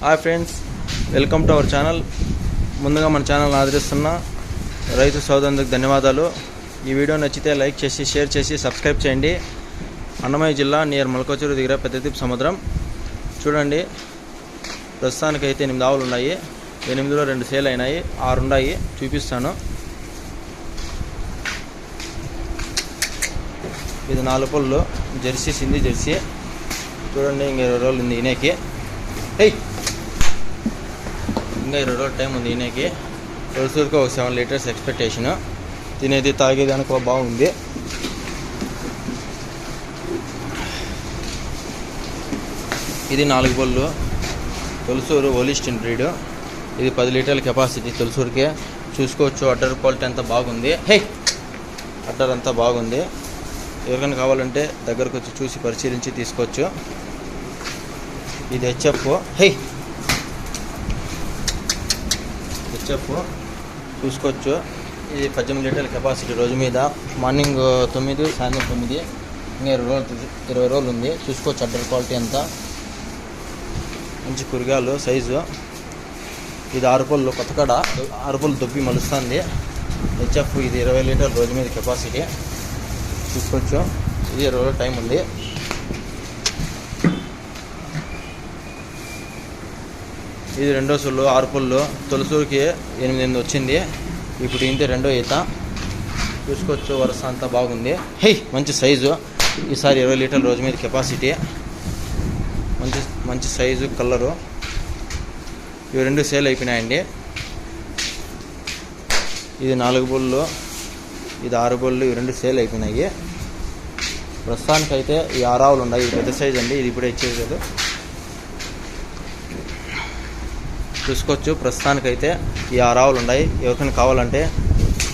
Hi friends, welcome to our channel. ముందుగా మన channel ఆదరిస్తున్న రైతు సోదరులకు ధన్యవాదాలు. ఈ వీడియో నచ్చితే లైక్ చేసి షేర్ చేసి సబ్స్క్రైబ్ చేయండి. అన్నమయ్య జిల్లా నియర్ మొలకచెరువు దగ్గర పెద్దదీప్ సముద్రం. చూడండి, ప్రస్తుతానికైతే 8 ఆవులు ఉన్నాయి. 8లో 2 సేల్ అయినాయి, 6 ఉన్నాయి. చూపిస్తాను. ఇది 4 పళ్ళు జెర్సీ, సింధీ జెర్సీ. చూడండి, ఇంకా 20 రోజులు ఉంది ఈయనకి. ఇంకా 20 రోజుల టైం ఉంది ఈయనకి. రోజుకి ఒక 7 లీటర్స్ ఎక్స్పెక్టేషన్. తినేది తాగేది అనుకో బాగుంది. ఇది 4 పళ్ళు తొలసూరు హోలిస్టిన్ బ్రీడ్. ఇది 10 లీటర్ల కెపాసిటీ తొలసూరుకే. చూసుకోవచ్చు, అడ్డర్ క్వాలిటీ అంతా బాగుంది. అడ్డర్ అంతా బాగుంది. ఎవరికైనా కావాలంటే దగ్గరకు వచ్చి చూసి పరిశీలించి తీసుకోవచ్చు. ఇది హెచ్ఎఫ్ చూసుకోవచ్చు. ఇది 18 లీటర్ల కెపాసిటీ రోజు మీద. మార్నింగ్ 9, సాయంత్రం 9. ఇంకా 20 రోజులు ఉంది. చూసుకోవచ్చు అడ్డర్ క్వాలిటీ అంతా. మంచి కురిగాలు సైజు. ఇది 6 పళ్ళు కొత్తకాడ, 6 పళ్ళు దొబ్బి మలుస్తుంది. హెచ్ఎఫ్. ఇది 20 లీటర్ల రోజు మీద కెపాసిటీ. చూసుకోవచ్చు. ఇది 20 రోజుల టైం ఉంది. ఇది 2వ సొల్లు, 6 పళ్ళు. తొలసూరుకి 8 వచ్చింది. ఇప్పుడు ఇంతే 2వ ఈత. చూసుకోవచ్చు, వరుస అంతా బాగుంది. మంచి సైజు. ఈసారి 20 లీటర్ల రోజు మీద కెపాసిటీ. మంచి సైజు, కలరు. ఇవి 2 సేల్ అయిపోయినాయండి. ఇది 4 పళ్ళు, ఇది 6 పళ్ళు. ఇవి 2 సేల్ అయిపోయినాయి. ప్రస్తుతానికైతే ఈ 6 ఆవులు ఉన్నాయి. ఇది పెద్ద సైజు అండి. ఇది ఇప్పుడే ఇచ్చేది లేదు. చూసుకోవచ్చు, ప్రస్తుతానికైతే ఈ 6 ఆవులు ఉన్నాయి. ఎవరికైనా కావాలంటే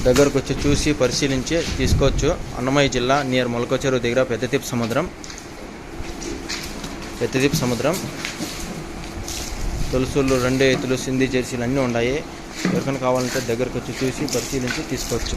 దగ్గరకు వచ్చి చూసి పరిశీలించి తీసుకోవచ్చు. అన్నమయ్య జిల్లా నియర్ మొలకచెరువు దగ్గర పెద్దదీప్ సముద్రం. తొలసూళ్ళు 2 ఎత్తులు, సింధీ జెర్సీలు అన్నీ ఉన్నాయి. ఎవరికైనా కావాలంటే దగ్గరకు వచ్చి చూసి పరిశీలించి తీసుకోవచ్చు.